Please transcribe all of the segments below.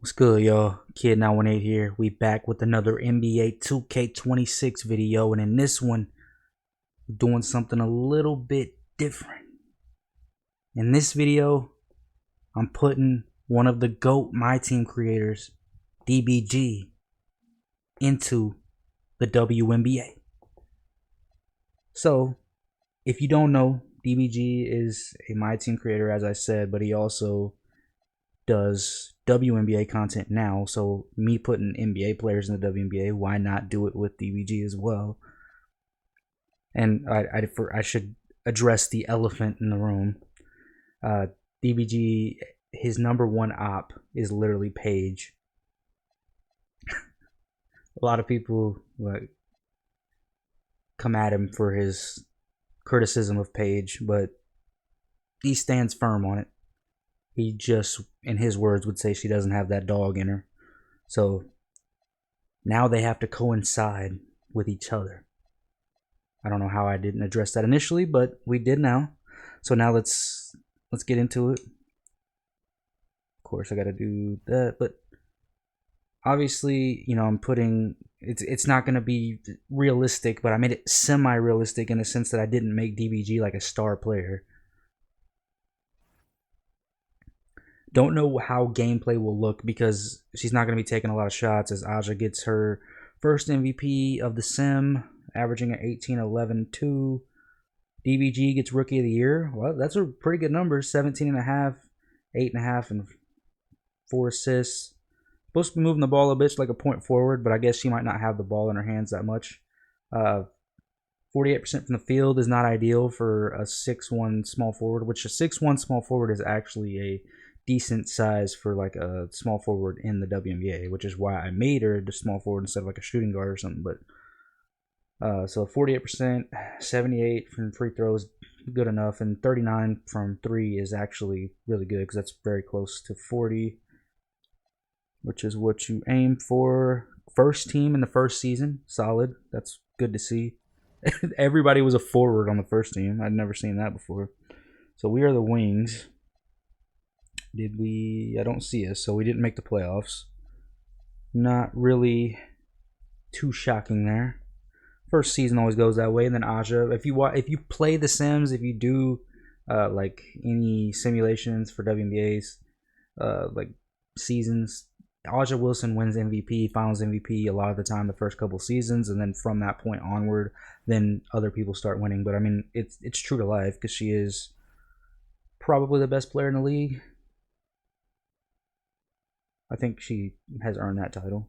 What's good, y'all? Kid 918 here. We back with another NBA 2K26 video, and in this one, we're doing something a little bit different. In this video, I'm putting one of the GOAT My Team creators, DBG, into the WNBA. So, if you don't know, DBG is a My Team creator, as I said, but he also does WNBA content now, so me putting NBA players in the WNBA, why not do it with DBG as well? And I should address the elephant in the room. DBG, his number one op is literally Paige. A lot of people come at him for his criticism of Paige, but he stands firm on it. He just, in his words, would say she doesn't have that dog in her. So now they have to coincide with each other. I don't know how I didn't address that initially, but we did now. So now let's get into it. Of course, I got to do that, but obviously, I'm putting it's not going to be realistic, but I made it semi-realistic in the sense that I didn't make DBG like a star player. Don't know how gameplay will look because she's not going to be taking a lot of shots as Aja gets her first MVP of the sim, averaging at 18, 11, 2. DBG gets Rookie of the Year. Well, that's a pretty good number. 17.5, 8.5, and 4 assists. Supposed to be moving the ball a bit like a point forward, but I guess she might not have the ball in her hands that much. 48% from the field is not ideal for a 6'1 small forward, which a 6'1 small forward is actually a decent size for like a small forward in the WNBA, which is why I made her the small forward instead of like a shooting guard or something. But so 48%, 78 from free throws, good enough, and 39 from 3 is actually really good because that's very close to 40, which is what you aim for. First team in the first season, solid. That's good to see. Everybody was a forward on the first team. I'd never seen that before. So we are the Wings. Did we? I don't see us, so we didn't make the playoffs. Not really too shocking there. First season always goes that way, and then Aja. If you play The Sims, if you do like any simulations for WNBA's like seasons, Aja Wilson wins MVP, Finals MVP a lot of the time the first couple seasons, and then from that point onward, then other people start winning. But I mean, it's true to life because she is probably the best player in the league. I think she has earned that title.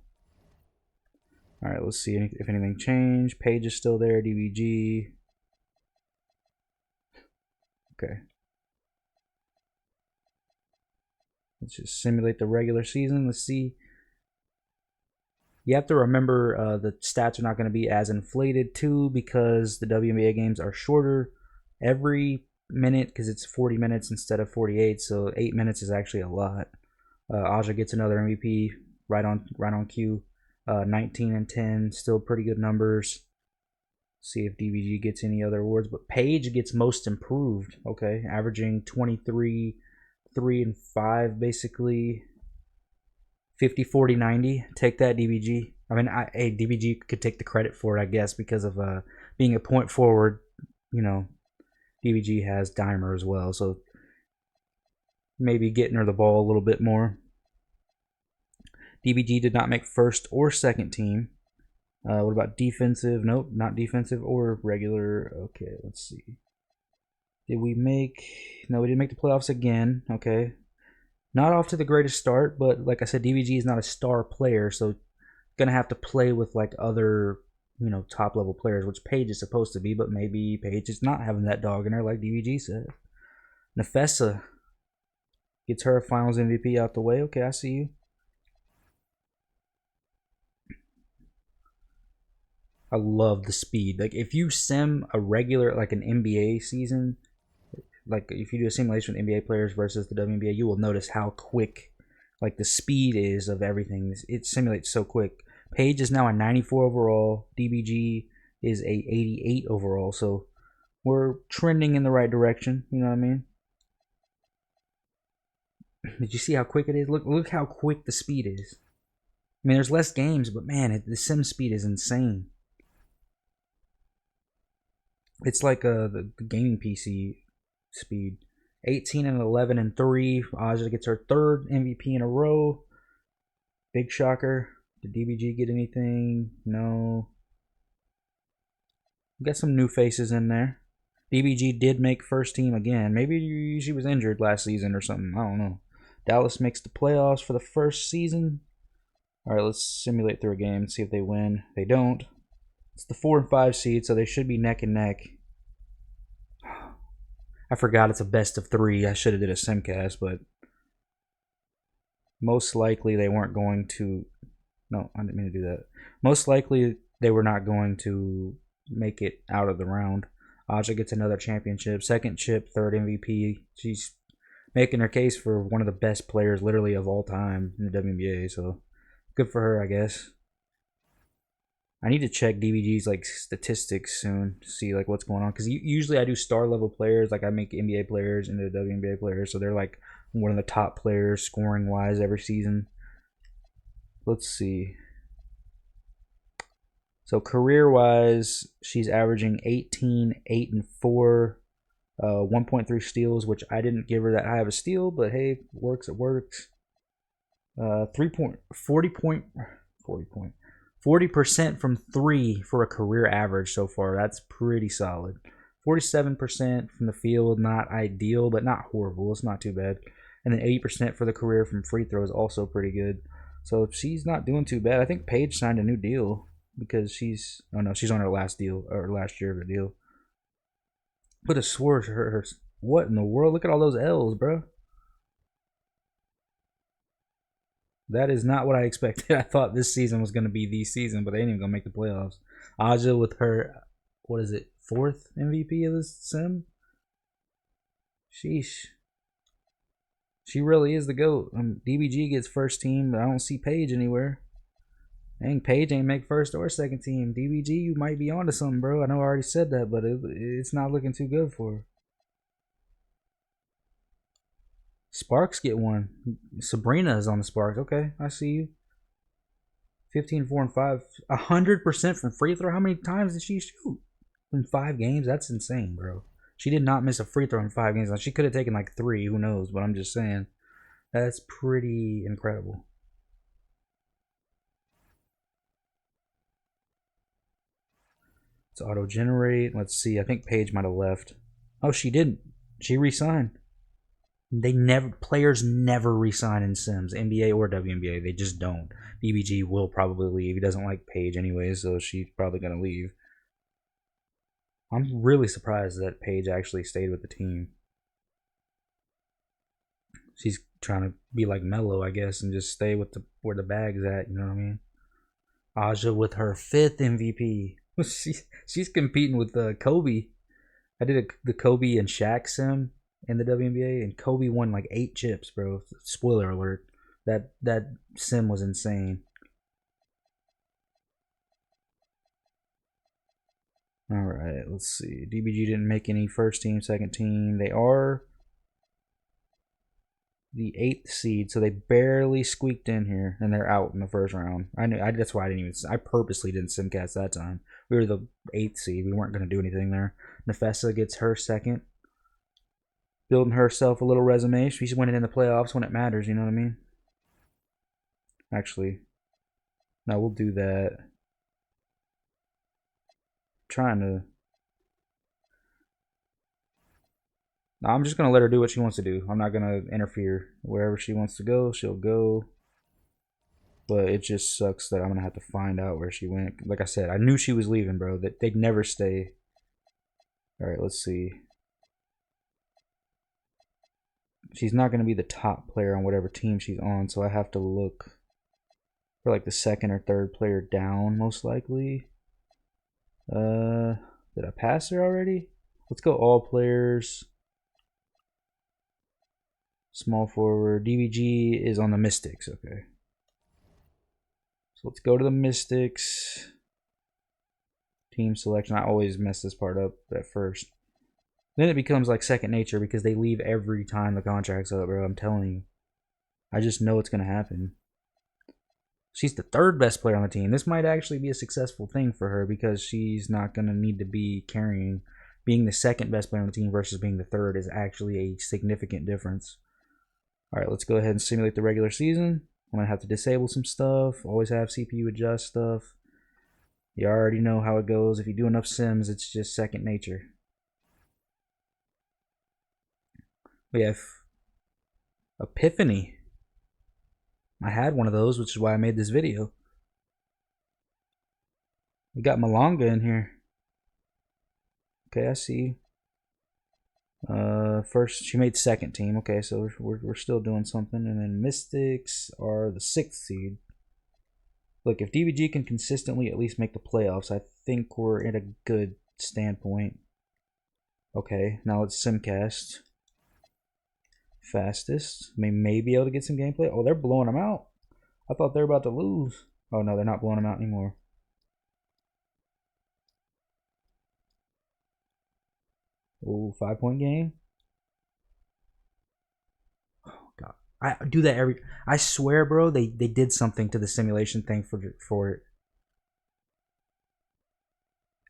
All right, let's see if anything changed. Paige is still there. DBG. Okay. Let's just simulate the regular season. Let's see. You have to remember the stats are not going to be as inflated too because the WNBA games are shorter every minute because it's 40 minutes instead of 48. So 8 minutes is actually a lot. Aja gets another MVP right on cue. 19 and 10, still pretty good numbers. See if DBG gets any other awards, but Paige gets most improved. Okay, averaging 23, 3 and 5 basically. 50, 40, 90. Take that, DBG. I mean, DBG could take the credit for it, I guess, because of being a point forward. DBG has Dimer as well, so maybe getting her the ball a little bit more. DBG did not make first or second team. What about defensive? Nope, not defensive or regular. Okay, let's see. Did we make... No, we didn't make the playoffs again. Okay. Not off to the greatest start, but like I said, DBG is not a star player, so going to have to play with like other, top level players, which Paige is supposed to be, but maybe Paige is not having that dog in her like DBG said. Nefessa gets her Finals MVP out the way. Okay, I see you. I love the speed. Like if you sim a regular like an NBA season, like if you do a simulation with NBA players versus the WNBA, you will notice how quick like the speed is of everything. It simulates so quick. Paige is now a 94 overall. DBG is a 88 overall. So we're trending in the right direction. You know what I mean? Did you see how quick it is? Look how quick the speed is. I mean, there's less games, but man, the sim speed is insane. It's like the gaming PC speed. 18 and 11 and 3. Aja gets her third MVP in a row. Big shocker. Did DBG get anything? No. We got some new faces in there. DBG did make first team again. Maybe she was injured last season or something. I don't know. Dallas makes the playoffs for the first season. All right, let's simulate through a game and see if they win. They don't. It's the 4 and 5 seed, so they should be neck and neck. I forgot it's a best of 3. I should have did a simcast, but most likely they weren't going to. No, I didn't mean to do that. Most likely they were not going to make it out of the round. Aja gets another championship, second chip, third MVP. She's making her case for one of the best players literally of all time in the WNBA, so good for her, I guess. I need to check DBG's like statistics soon to see like what's going on, because usually I do star level players, like I make NBA players into WNBA players, so they're like one of the top players scoring wise every season. Let's see. So career wise, she's averaging 18, 8 and 4, 1.3 steals, which I didn't give her that high of a steal, but hey, works, it works. 40% from 3 for a career average so far. That's pretty solid. 47% from the field, not ideal, but not horrible. It's not too bad. And then 80% for the career from free throws, also pretty good. So she's not doing too bad. I think Paige signed a new deal because she's on her last deal, or last year of a deal. But a swore her what in the world? Look at all those L's, bro. That is not what I expected. I thought this season was going to be the season, but they ain't even going to make the playoffs. Aja with her, what is it, 4th MVP of this sim? Sheesh. She really is the GOAT. DBG gets first team, but I don't see Paige anywhere. Dang, Paige ain't make first or second team. DBG, you might be onto something, bro. I know I already said that, but it's not looking too good for her. Sparks get one. Sabrina is on the Sparks. Okay, I see you. 15, 4, and 5. 100% from free throw. How many times did she shoot? In 5 games? That's insane, bro. She did not miss a free throw in 5 games. She could have taken like 3. Who knows? But I'm just saying. That's pretty incredible. Let's auto-generate. Let's see. I think Paige might have left. Oh, she didn't. She re-signed. Players never resign in Sims, NBA or WNBA. They just don't. DBG will probably leave. He doesn't like Paige anyway, so she's probably gonna leave. I'm really surprised that Paige actually stayed with the team. She's trying to be like Melo, I guess, and just stay with where the bag's at. You know what I mean? Aja with her 5th MVP. She's competing with Kobe. I did the Kobe and Shaq sim in the WNBA, and Kobe won like 8 chips, bro. Spoiler alert. That sim was insane. All right, let's see. DBG didn't make any first team, second team. They are the 8th seed, so they barely squeaked in here, and they're out in the first round. That's why I didn't even. I purposely didn't simcast that time. We were the 8th seed. We weren't going to do anything there. Nefessa gets her second. Building herself a little resume. She's winning in the playoffs when it matters, you know what I mean? Actually, no, we'll do that. Trying to. No, I'm just going to let her do what she wants to do. I'm not going to interfere. Wherever she wants to go, she'll go. But it just sucks that I'm going to have to find out where she went. Like I said, I knew she was leaving, bro. That they'd never stay. All right, let's see. She's not going to be the top player on whatever team she's on, so I have to look for like the 2nd or 3rd player down, most likely. Did I pass her already? Let's go all players. Small forward. DBG is on the Mystics. Okay. So let's go to the Mystics. Team selection. I always mess this part up at first. Then it becomes like second nature because they leave every time the contract's up, bro. I'm telling you. I just know it's going to happen. She's the third best player on the team. This might actually be a successful thing for her because she's not going to need to be carrying. Being the second best player on the team versus being the third is actually a significant difference. All right, let's go ahead and simulate the regular season. I'm going to have to disable some stuff. Always have CPU adjust stuff. You already know how it goes. If you do enough sims, it's just second nature. We have Epiphany. I had one of those, which is why I made this video. We got Malanga in here. Okay, I see. First, she made second team. Okay, so we're still doing something. And then Mystics are the 6th seed. Look, if DBG can consistently at least make the playoffs, I think we're at a good standpoint. Okay, now let's simcast. Fastest. May be able to get some gameplay. Oh, they're blowing them out. I thought they were about to lose. Oh, no, they're not blowing them out anymore. Oh, 5-point game. Oh, God. I do that every... I swear, bro, they did something to the simulation thing for it.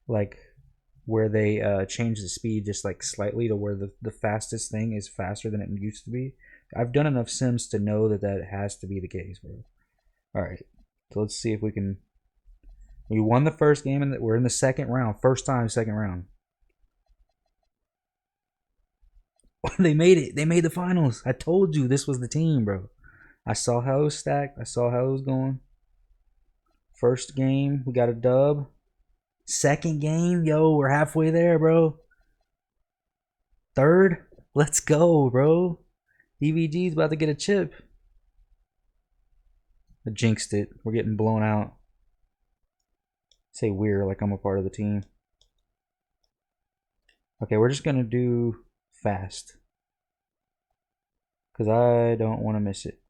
Like... where they change the speed just like slightly to where the fastest thing is faster than it used to be. I've done enough sims to know that that has to be the case, bro. All right, so let's see if we can. We won the first game and we're in the second round. First time, second round. They made it. They made the finals. I told you this was the team, bro. I saw how it was stacked. I saw how it was going. First game, we got a dub. Second game, yo, we're halfway there, bro. Third, let's go, bro. DBG's about to get a chip. I jinxed it. We're getting blown out. Say we're like I'm a part of the team. Okay, we're just gonna do fast. Because I don't want to miss it.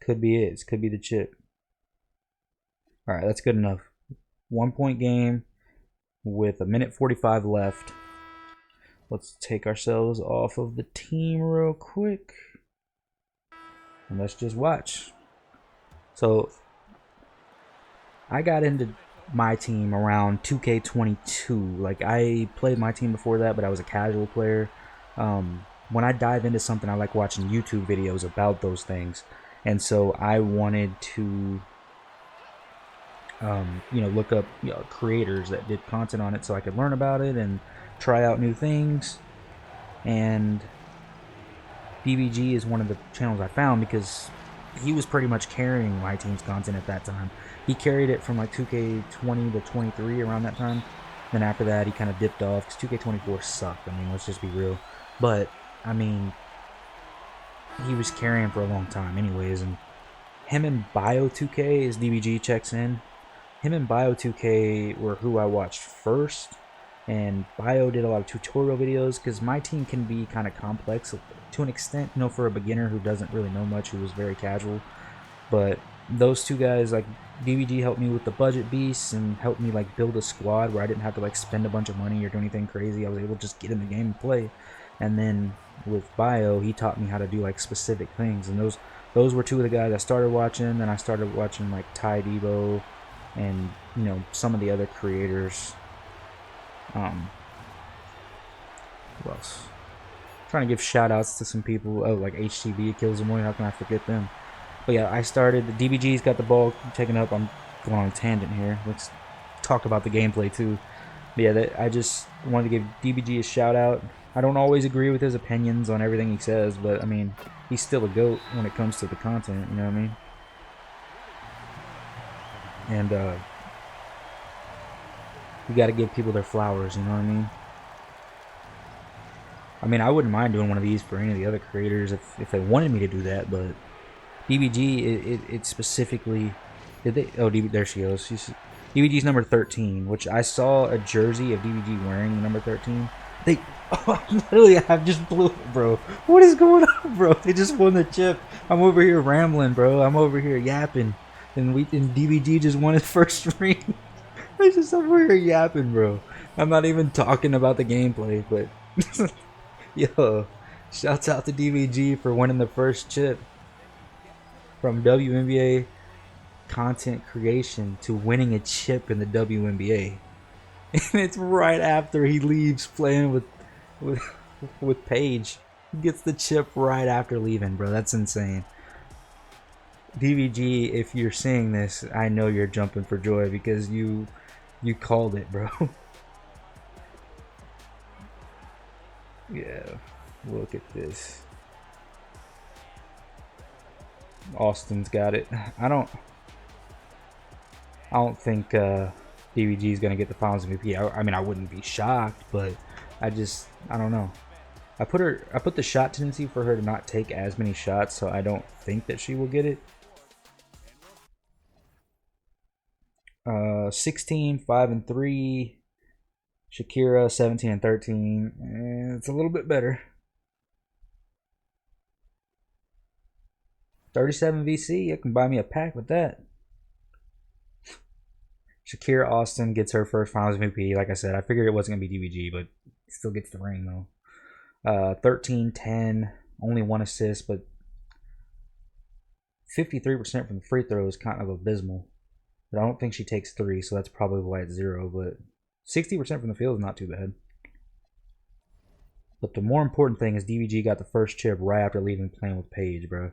Could be it. This could be the chip. All right, that's good enough. 1-point game with 1:45 left. Let's take ourselves off of the team real quick. And let's just watch. So, I got into my team around 2K22. Like, I played my team before that, but I was a casual player. When I dive into something, I like watching YouTube videos about those things. And so I wanted to, look up creators that did content on it so I could learn about it and try out new things. And DBG is one of the channels I found because he was pretty much carrying my team's content at that time. He carried it from like 2K20 to 23 around that time. Then after that, he kind of dipped off because 2K24 sucked. I mean, let's just be real. But, I mean... he was carrying for a long time anyways, and him and Bio2K, as DBG checks in, him and Bio2K were who I watched first, and Bio did a lot of tutorial videos because my team can be kind of complex to an extent, for a beginner who doesn't really know much, who was very casual. But those two guys, like DBG helped me with the budget beasts and helped me like build a squad where I didn't have to like spend a bunch of money or do anything crazy. I was able to just get in the game and play. And then with Bio, he taught me how to do like specific things, and those were two of the guys I started watching. Then I started watching like Ty Debo and some of the other creators. Who else? Trying to give shout outs to some people. Oh, like HTV Kills the Morning. How can I forget them? But yeah, I started. The DBG's got the ball taken up. I'm going on a tangent here. Let's talk about the gameplay too. But yeah, I just wanted to give DBG a shout out. I don't always agree with his opinions on everything he says, but I mean, he's still a GOAT when it comes to the content, you know what I mean? And you gotta give people their flowers, you know what I mean? I mean, I wouldn't mind doing one of these for any of the other creators if they wanted me to do that, but DBG, it specifically... Did they... Oh, there she goes. DBG's number 13, which I saw a jersey of DBG wearing the number 13. They... Oh, literally, I just blew it, bro. What is going on, bro? They just won the chip. I'm over here rambling, bro. I'm over here yapping. And DBG just won his first ring. I just over here yapping, bro. I'm not even talking about the gameplay, but yo, shouts out to DBG for winning the first chip from WNBA content creation to winning a chip in the WNBA. And it's right after he leaves playing with with Paige. He gets the chip right after leaving, bro. That's insane. DBG, if you're seeing this, I know you're jumping for joy because you called it, bro. Yeah, look at this. Austin's got it. I don't think DBG is gonna get the Finals MVP. I mean, I wouldn't be shocked, but I don't know. I put the shot tendency for her to not take as many shots, so I don't think that she will get it. 16, 5 and 3. Shakira 17 and 13. It's a little bit better. 37 VC. You can buy me a pack with that. Shakira Austin gets her first Finals MVP. Like I said, I figured it wasn't going to be DBG, but still gets the ring, though. 13, 10, only 1 assist, but 53% from the free throw is kind of abysmal. But I don't think she takes 3, so that's probably why it's 0. But 60% from the field is not too bad. But the more important thing is DBG got the first chip right after leaving playing with Paige, bro.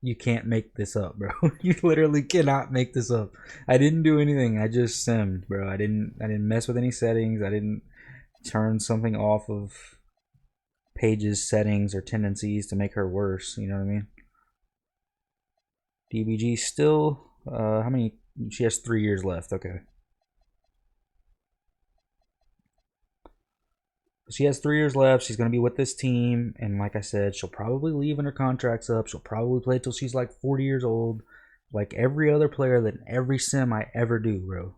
You can't make this up, bro. You literally cannot make this up. I didn't do anything. I just simmed, bro. I didn't mess with any settings. I didn't turn something off of Paige's settings or tendencies to make her worse. You know what I mean? DBG still, how many? She has 3 years left. Okay. She has 3 years left. She's going to be with this team. And like I said, she'll probably leave when her contract's up. She'll probably play till she's like 40 years old. Like every other player that in every sim I ever do, bro.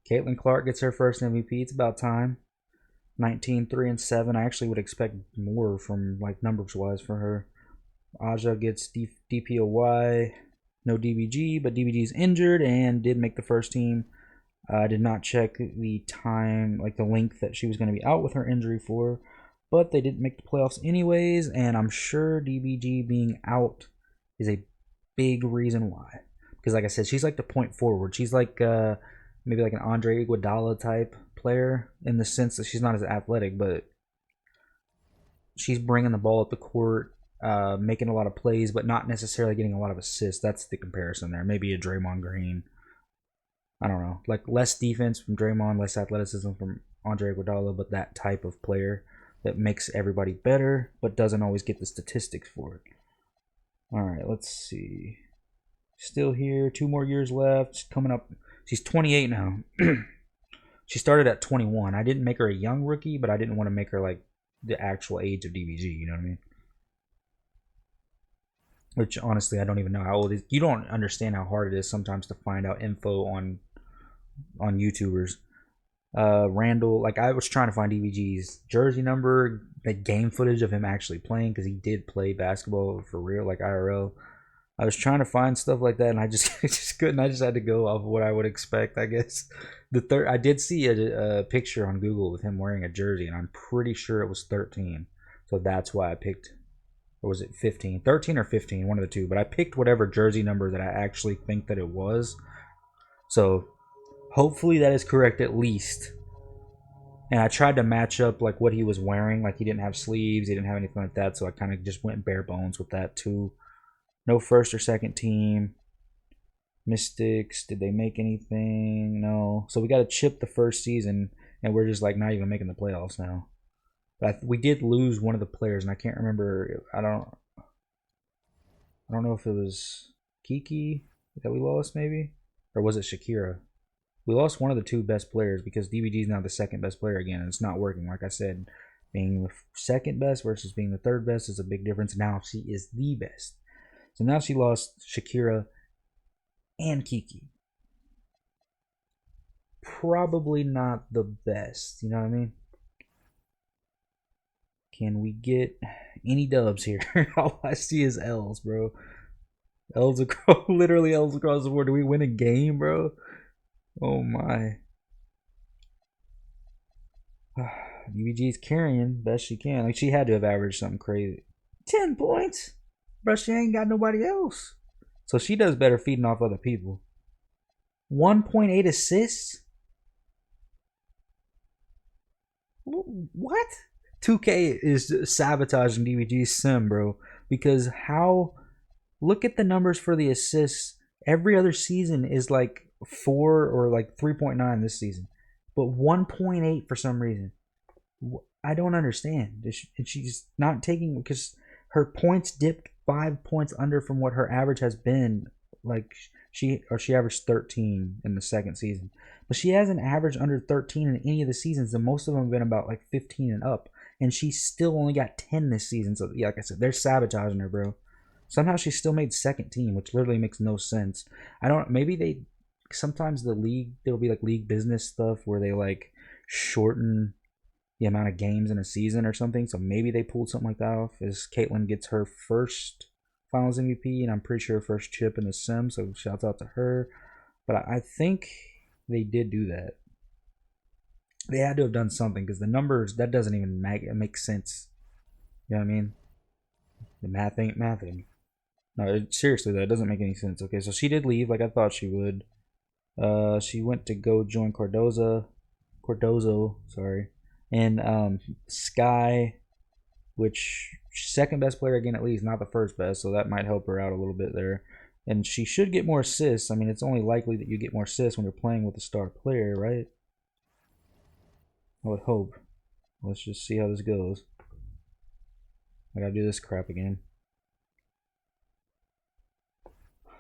Caitlin Clark gets her first MVP. It's about time. 19, 3 and 7. I actually would expect more from like numbers wise for her. Aja gets DPOY. No DBG, but DBG is injured and did make the first team. I did not check the time, like the length that she was going to be out with her injury for, but they didn't make the playoffs anyways, and I'm sure DBG being out is a big reason why. Because like I said, she's like the point forward. She's like maybe like an Andre Iguodala type player in the sense that she's not as athletic, but she's bringing the ball up the court, making a lot of plays, but not necessarily getting a lot of assists. That's the comparison there. Maybe a Draymond Green. I don't know, like less defense from Draymond, less athleticism from Andre Iguodala, but that type of player that makes everybody better, but doesn't always get the statistics for it. All right, let's see. Still here, 2 more years left. Coming up, she's 28 now. She started at 21. I didn't make her a young rookie, but I didn't want to make her like the actual age of DBG. You know what I mean? Which honestly, I don't even know how old it is. You don't understand how hard it is sometimes to find out info on YouTubers. Randall, like I was trying to find DBG's jersey number, the game footage of him actually playing, because he did play basketball for real, like IRL. I was trying to find stuff like that, and I just just couldn't. I just had to go off of what I would expect, I guess. I did see a picture on Google with him wearing a jersey, and I'm pretty sure it was 13. So that's why I picked, or was it 15? 13 or 15, one of the two. But I picked whatever jersey number that I actually think that it was. So hopefully that is correct at least. And I tried to match up like what he was wearing. Like he didn't have sleeves, he didn't have anything like that. So I kind of just went bare bones with that too. No first or second team. Mystics, did they make anything? No. So we got to chip the first season, and we're just like not even making the playoffs now. But we did lose one of the players, and I can't remember. I don't know if it was Kiki that we lost, maybe, or was it Shakira? We lost one of the 2 best players because DBG is now the second best player again, and it's not working. Like I said, being the second best versus being the third best is a big difference. Now she is the best. So now she lost Shakira and Kiki. Probably not the best, you know what I mean? Can we get any dubs here? All I see is L's, bro. L's across, literally L's across the board. Do we win a game, bro? Oh my. DBG's carrying best she can. Like she had to have averaged something crazy. 10 points, bro. She ain't got nobody else, so she does better feeding off other people. 1.8 assists. What? 2K is sabotaging DBG's sim, bro. Because how? Look at the numbers for the assists. Every other season is like 4 or like 3.9 this season, but 1.8 for some reason. I don't understand. And she's not taking because her points dipped 5 points under from what her average has been. Like she averaged 13 in the second season, but she hasn't averaged under 13 in any of the seasons, and most of them have been about like 15 and up. And she still only got 10 this season. So yeah, like I said, they're sabotaging her, bro. Somehow she still made second team, which literally makes no sense. I don't. Maybe they sometimes the league there'll be like league business stuff where they like shorten the amount of games in a season or something. So maybe they pulled something like that off as Caitlyn gets her first Finals MVP, and I'm pretty sure first chip in the sim. So shouts out to her. But I think they did do that. They had to have done something because the numbers that doesn't even make sense. You know what I mean? The math ain't mathing. No, seriously, that doesn't make any sense. Okay, so she did leave like I thought she would. She went to go join Cordozo, sorry, and Sky, which second best player again at least, not the first best, so that might help her out a little bit there. And she should get more assists. I mean, it's only likely that you get more assists when you're playing with a star player, right? I would hope. Let's just see how this goes. I gotta do this crap again.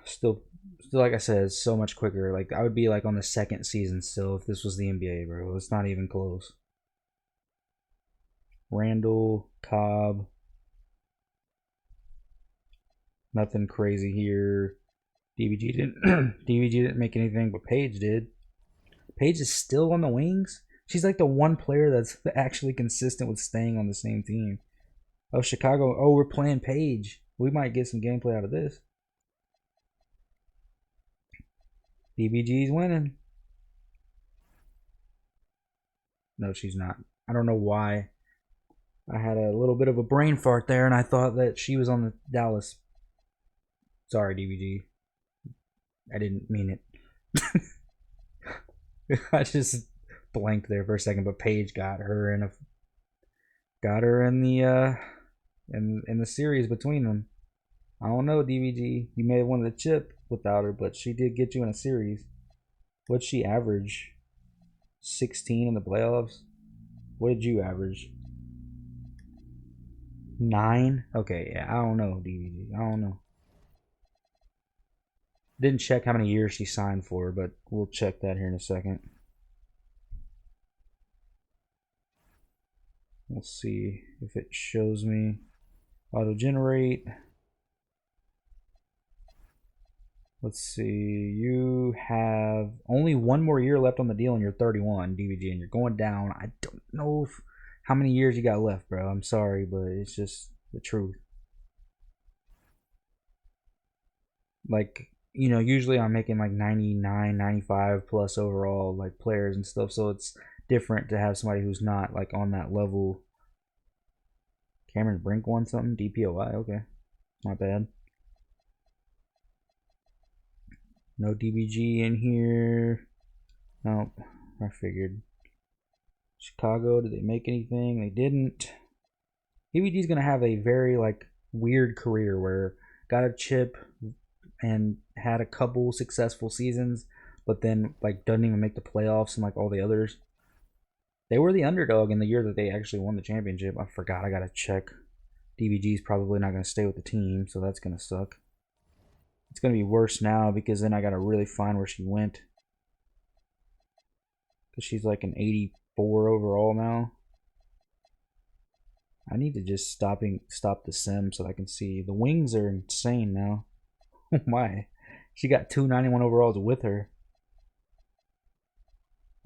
Still, like I said, it's so much quicker. Like I would be like on the second season still if this was the NBA, bro. It's not even close. Randall, Cobb, nothing crazy here. DBG didn't DBG didn't make anything, but Paige did. Paige is still on the wings. She's like the one player that's actually consistent with staying on the same team. Oh, Chicago. Oh, we're playing Paige. We might get some gameplay out of this. DBG's winning. No, she's not. I don't know why. I had a little bit of a brain fart there, and I thought that she was on the Dallas. Sorry, DBG. I didn't mean it. I just blanked there for a second, but Paige got her in the series between them. I don't know, DBG. You may have won the chip without her, but she did get you in a series. What'd she average? 16 in the playoffs. What did you average? 9. Okay, yeah, I don't know, DBG. I don't know. Didn't check how many years she signed for, but we'll check that here in a second. We'll see if it shows me. Auto generate. Let's see. You have only one more year left on the deal, and you're 31, DBG, and you're going down. I don't know how many years you got left, bro. I'm sorry, but it's just the truth. Like, usually I'm making like 99, 95 plus overall, like players and stuff, so it's different to have somebody who's not like on that level. Cameron Brink won something? DPOI? Okay. Not bad. No DBG in here. Nope. I figured. Chicago, did they make anything? They didn't. DBG's gonna have a very like weird career where got a chip and had a couple successful seasons, but then like doesn't even make the playoffs and like all the others. They were the underdog in the year that they actually won the championship. I forgot. I gotta check. DBG's probably not gonna stay with the team, so that's gonna suck. It's gonna be worse now because then I gotta really find where she went. Because she's like an 84 overall now. I need to just stop the sim so I can see. The wings are insane now. Oh my. She got 291 overalls with her.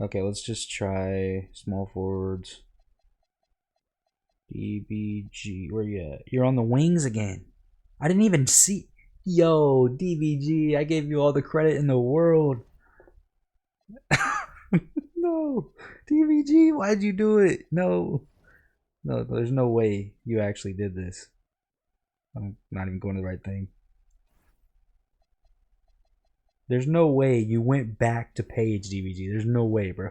Okay, let's just try small forwards. DBG, where you at? You're on the wings again. I didn't even see. Yo, DBG, I gave you all the credit in the world. No, DBG, why'd you do it? No, no, there's no way you actually did this. I'm not even going to the right thing. There's no way you went back to Paige, DBG. There's no way, bro.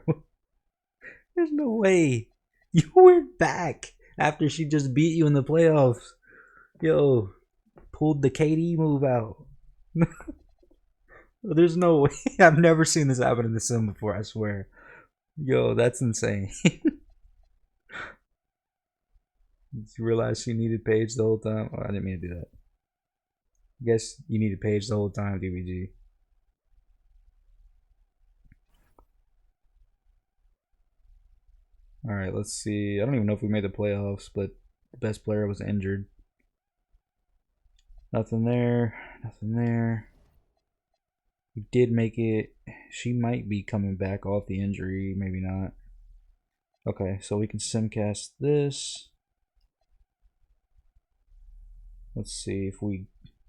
There's no way you went back after she just beat you in the playoffs. Yo, pulled the KD move out. There's no way. I've never seen this happen in the sim before, I swear. Yo, that's insane. Did you realize she needed Paige the whole time? Oh, I didn't mean to do that. I guess you needed Paige the whole time, DBG. Alright, let's see. I don't even know if we made the playoffs, but the best player was injured. Nothing there. Nothing there. We did make it. She might be coming back off the injury. Maybe not. Okay, so we can simcast this. Let's see if we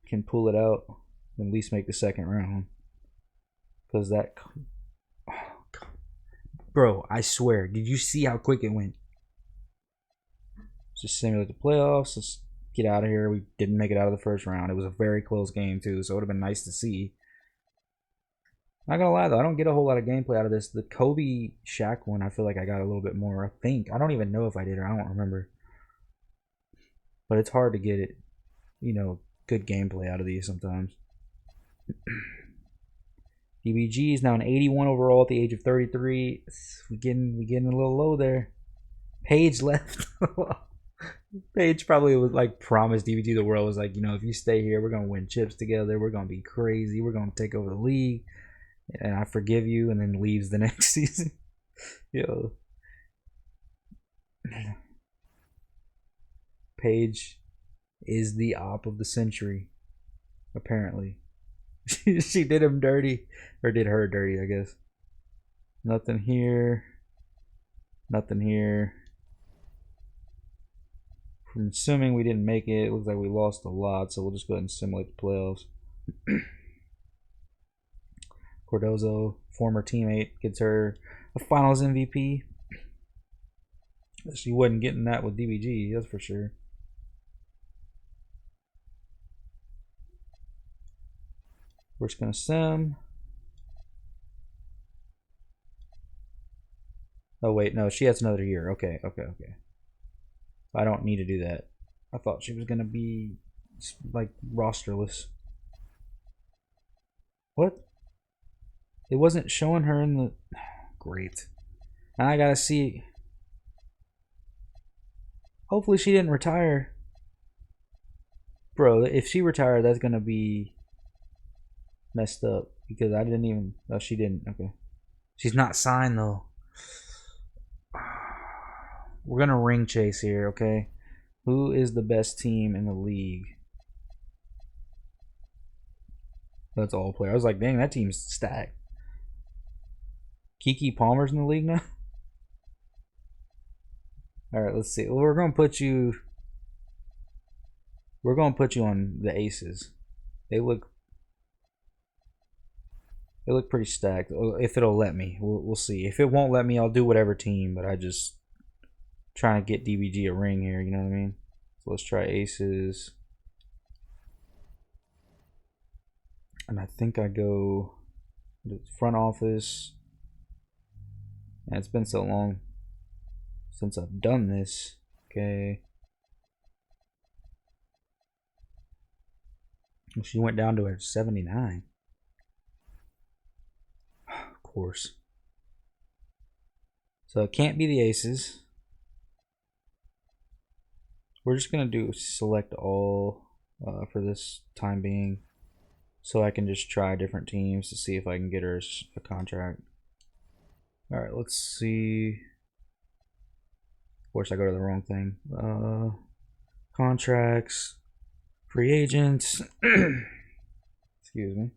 can pull it out. At least make the second round. Because that... Oh, God. Bro, I swear. Did you see how quick it went? Just simulate the playoffs. Let's get out of here. We didn't make it out of the first round. It was a very close game, too. So it would have been nice to see. Not gonna lie though, I don't get a whole lot of gameplay out of this. The Kobe Shaq one, I feel like I got a little bit more. I think I don't even know if I did or I don't remember. But it's hard to get it, good gameplay out of these sometimes. DBG is now an 81 overall at the age of 33. We getting a little low there. Paige left. Paige probably was like promised DBG the world, was like, if you stay here, we're gonna win chips together. We're gonna be crazy. We're gonna take over the league. And I forgive you, and then leaves the next season. Yo. Paige is the op of the century, apparently. She did him dirty, or did her dirty, I guess. Nothing here. Nothing here. From assuming we didn't make it, it looks like we lost a lot, so we'll just go ahead and simulate the playoffs. Cardozo, former teammate, gets her a finals MVP. She wasn't getting that with DBG, that's for sure. We're just gonna sim. Oh wait, no, she has another year. Okay. I don't need to do that. I thought she was gonna be like rosterless. What? It wasn't showing her in the... Great. Now I gotta see... Hopefully she didn't retire. Bro, if she retired, that's gonna be messed up. Because I didn't even... Oh, she didn't. Okay. She's not signed, though. We're gonna ring chase here, okay? Who is the best team in the league? That's all player. I was like, dang, that team's stacked. Kiki Palmer's in the league now? Alright, let's see. Well, we're gonna put you on the aces. They look pretty stacked. If it'll let me. We'll see. If it won't let me, I'll do whatever team, but I just trying to get DBG a ring here, you know what I mean? So let's try aces. And I think I go to front office. And it's been so long since I've done this. Okay. She went down to a 79. Of course. So it can't be the aces. We're just going to do select all for this time being. So I can just try different teams to see if I can get her a contract. Alright, let's see. Of course, I go to the wrong thing. Contracts. Free agents. Excuse me.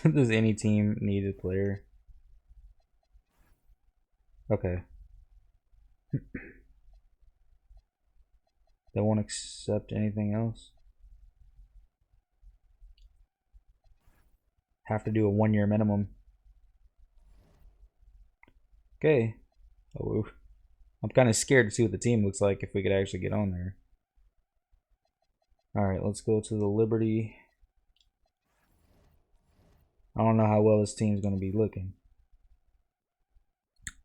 Does any team need a player? Okay. They won't accept anything else. have to do a 1 year minimum. Okay. Oh, I'm kind of scared to see what the team looks like if we could actually get on there. Alright, let's go to the Liberty. I don't know how well this team's going to be looking.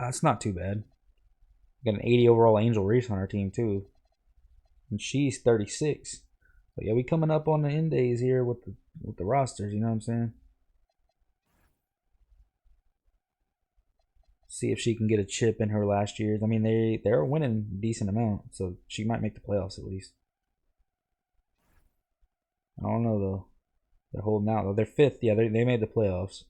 It's not too bad. Got an 80 overall Angel Reese on our team too. And she's 36. But yeah, we coming up on the end days here with the rosters, you know what I'm saying? See if she can get a chip in her last years. I mean, they're winning a decent amount, so she might make the playoffs at least. I don't know though. They're holding out though. They're fifth. Yeah, they made the playoffs.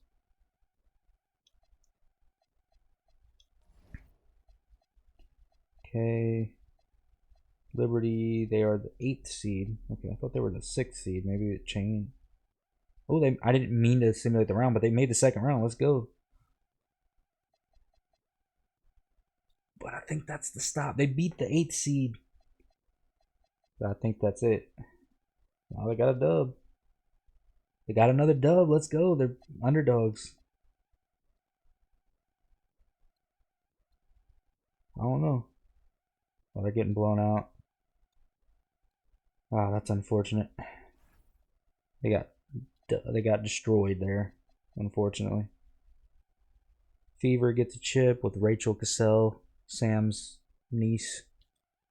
Okay. Liberty, they are the 8th seed. Okay, I thought they were the 6th seed. Maybe it changed. Oh, I didn't mean to simulate the round, but they made the second round. Let's go. But I think that's the stop. They beat the 8th seed. But I think that's it. Now they got a dub. They got another dub. Let's go. They're underdogs. I don't know. Oh, they're getting blown out. Wow, that's unfortunate. They got destroyed there, unfortunately. Fever gets a chip with Rachel Cassell, Sam's niece.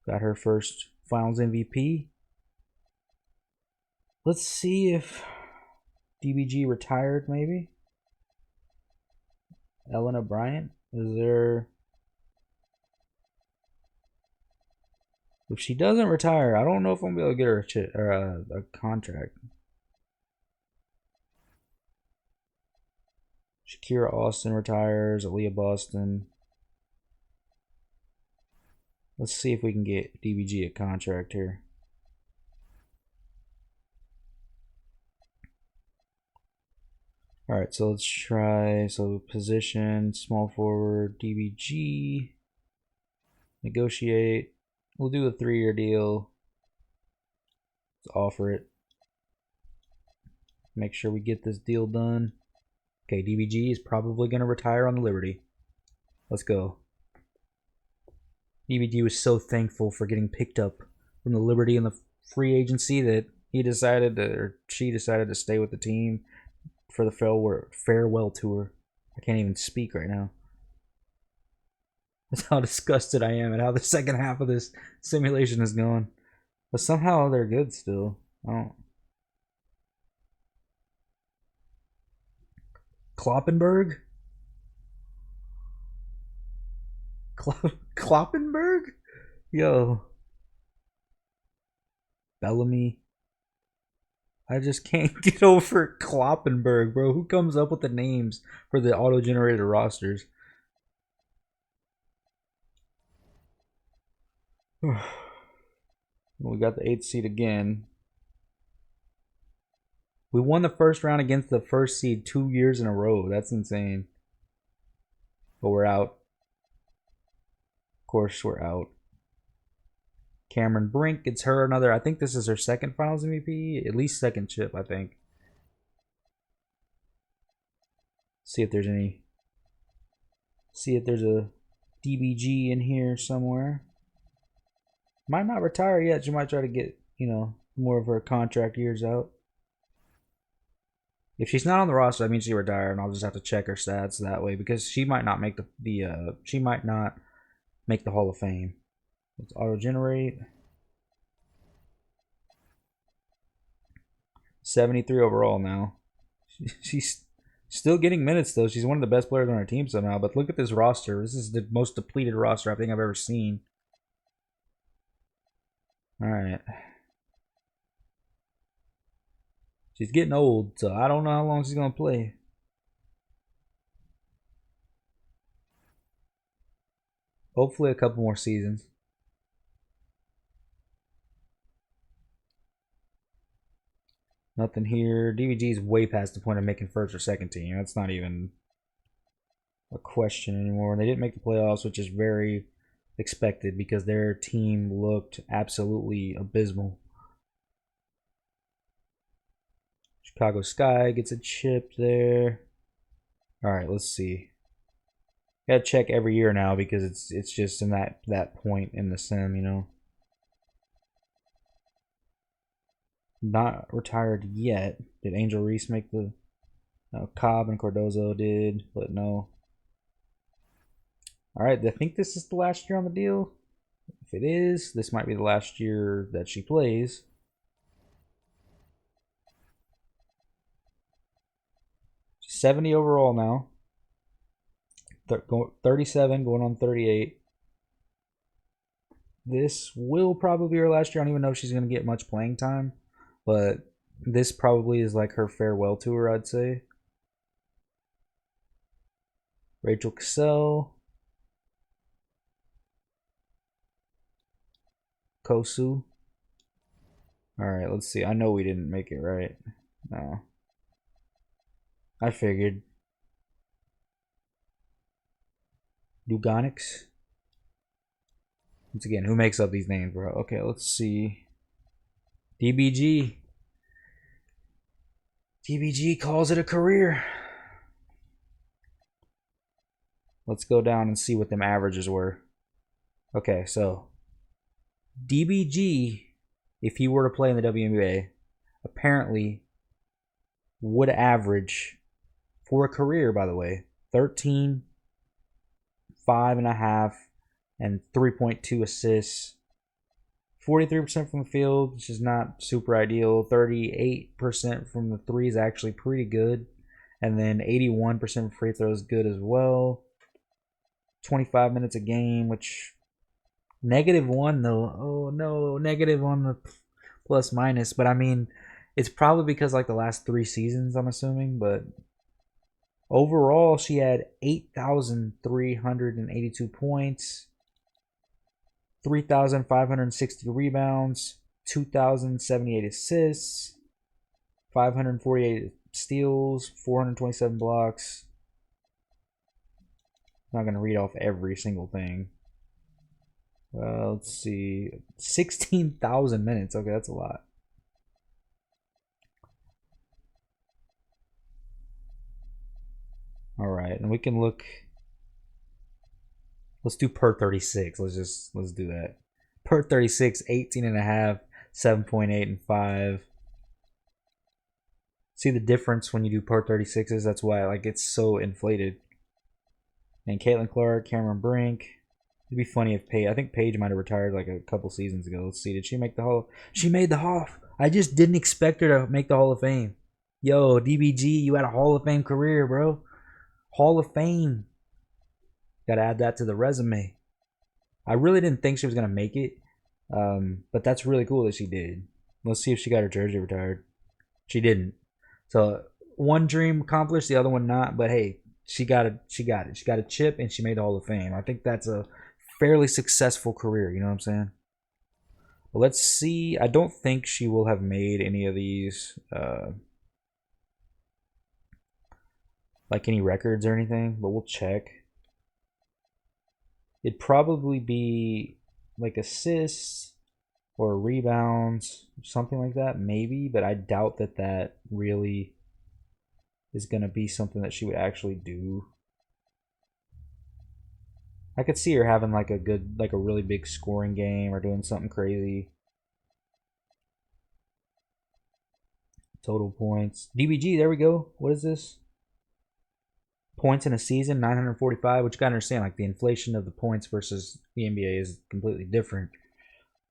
Got her first Finals MVP. Let's see if DBG retired, maybe. Elena Bryant, is there? If she doesn't retire, I don't know if I'm gonna be able to get her a contract. Shakira Austin retires. Aaliyah Boston. Let's see if we can get DBG a contract here. All right, so let's try. So position, small forward, DBG. Negotiate. We'll do a 3-year deal. Let's offer it. Make sure we get this deal done. Okay, DBG is probably going to retire on the Liberty. Let's go. DBG was so thankful for getting picked up from the Liberty in the free agency that she decided to stay with the team for the farewell tour. I can't even speak right now. That's how disgusted I am at how the second half of this simulation is going. But somehow they're good still. I don't. Kloppenberg? Kloppenberg? Yo. Bellamy. I just can't get over Kloppenberg, bro. Who comes up with the names for the auto-generated rosters? We got the 8th seed again. We won the first round against the first seed 2 years in a row. That's insane. But we're out. Of course, we're out. Cameron Brink, it's her another. I think this is her second Finals MVP. At least second chip, I think. See if there's any. See if there's a DBG in here somewhere. Might not retire yet. She might try to get, more of her contract years out. If she's not on the roster, that means she retired, and I'll just have to check her stats that way because she might not make she might not make the Hall of Fame. Let's auto generate. 73 overall now. She's still getting minutes though. She's one of the best players on our team somehow. But look at this roster. This is the most depleted roster I think I've ever seen. All right. She's getting old, so I don't know how long she's gonna play. Hopefully a couple more seasons. Nothing here. DBG is way past the point of making first or second team. That's not even a question anymore. They didn't make the playoffs, which is very expected because their team looked absolutely abysmal. Chicago Sky gets a chip there. All right, let's see. Gotta check every year now because it's just in that point in the sim, you know. Not retired yet. Did Angel Reese make the? No, Cobb and Cardozo did, but no. All right, I think this is the last year on the deal. If it is, this might be the last year that she plays. 70 overall now. 37 going on 38. This will probably be her last year. I don't even know if she's going to get much playing time, but this probably is like her farewell tour, I'd say. Rachel Cassell. Kosu. All right, let's see. I know we didn't make it right. No. I figured. Duganix. Once again, who makes up these names, bro? Okay, let's see. DBG. DBG calls it a career. Let's go down and see what them averages were. Okay, so DBG, if he were to play in the WNBA, apparently would average for a career, by the way, 13, 5.5, and 3.2 assists. 43% from the field, which is not super ideal. 38% from the three is actually pretty good. And then 81% free throws good as well. 25 minutes a game, which -1 though. Oh no, negative on the plus minus. But I mean, it's probably because like the last 3 seasons, I'm assuming. But overall, she had 8,382 points, 3,560 rebounds, 2,078 assists, 548 steals, 427 blocks. I'm not going to read off every single thing. Let's see. 16,000 minutes. Okay, that's a lot. All right, and we can look. Let's do per 36. Let's do that. Per 36, 18.5, 7.8, and 5. See the difference when you do per 36s? That's why like it's so inflated. And Caitlin Clark, Cameron Brink. It'd be funny if Paige. I think Paige might have retired like a couple seasons ago. Let's see. Did she make the Hall? She made the Hall. I just didn't expect her to make the Hall of Fame. Yo, DBG, you had a Hall of Fame career, bro. Hall of Fame. Got to add that to the resume. I really didn't think she was going to make it. But that's really cool that she did. Let's see if she got her jersey retired. She didn't. So one dream accomplished, the other one not. But hey, she got it. She got a chip and she made the Hall of Fame. I think that's a fairly successful career. You know what I'm saying? But let's see. I don't think she will have made any of these, like any records or anything. But we'll check. It'd probably be like assists or rebounds, something like that, maybe. But I doubt that really is going to be something that she would actually do. I could see her having like a really big scoring game or doing something crazy. Total points. DBG, there we go. What is this? Points in a season, 945, which you gotta understand, like the inflation of the points versus the NBA is completely different.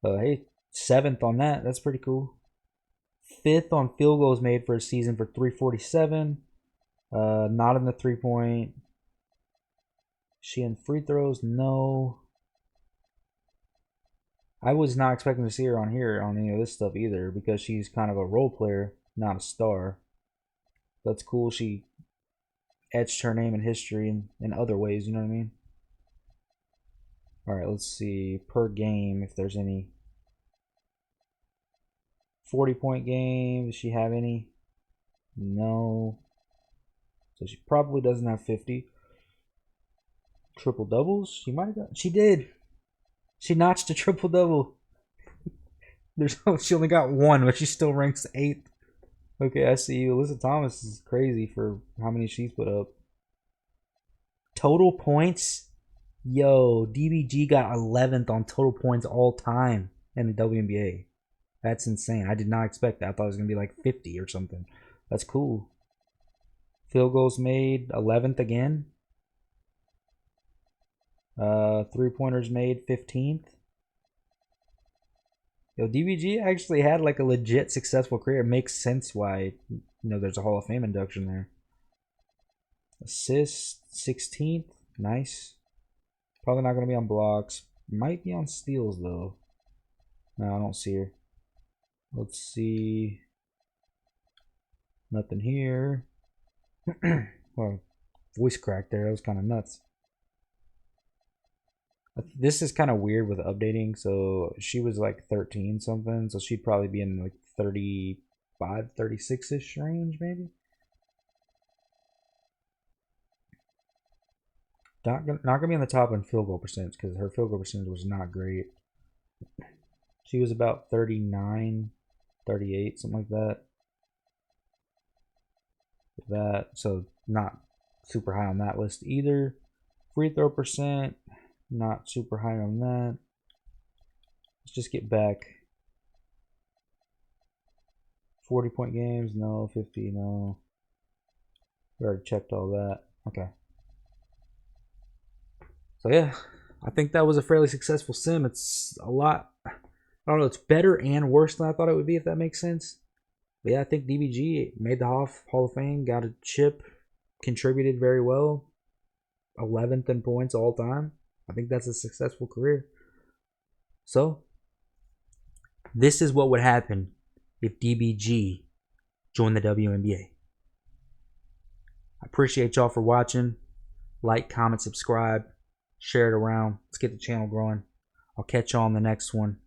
Hey, 7th on that. That's pretty cool. 5th on field goals made for a season for 347. Not in the 3-point. She in free throws? No. I was not expecting to see her on here on any of this stuff either because she's kind of a role player, not a star. That's cool. She etched her name in history in other ways, you know what I mean? All right, let's see. Per game, if there's any. 40-point game. Does she have any? No. So she probably doesn't have 50. Triple doubles? She might have got. She did. She notched a triple double. She only got 1, but she still ranks 8th. Okay, I see you. Alyssa Thomas is crazy for how many she's put up. Total points? Yo, DBG got 11th on total points all time in the WNBA. That's insane. I did not expect that. I thought it was going to be like 50 or something. That's cool. Field goals made, 11th again. 3-pointers made, 15th. Yo, DBG actually had like a legit successful career. It makes sense why, there's a Hall of Fame induction there. Assists, 16th. Nice. Probably not going to be on blocks. Might be on steals, though. No, I don't see her. Let's see. Nothing here. Well, voice crack there. That was kind of nuts. This is kind of weird with updating. So she was like 13 something. So she'd probably be in like 35, 36-ish range, maybe. Not gonna be on the top in field goal percentage because her field goal percentage was not great. She was about 39, 38, something like that. So not super high on that list either. Free throw percent, not super high on that. Let's just get back. 40-point games, no. 50, no. We already checked all that. Okay. So yeah, I think that was a fairly successful sim. It's a lot. I don't know. It's better and worse than I thought it would be, if that makes sense. But yeah, I think DBG made the Hall of Fame, got a chip, contributed very well. 11th in points all time. I think that's a successful career. So, this is what would happen if DBG joined the WNBA. I appreciate y'all for watching. Like, comment, subscribe, share it around. Let's get the channel growing. I'll catch y'all on the next one.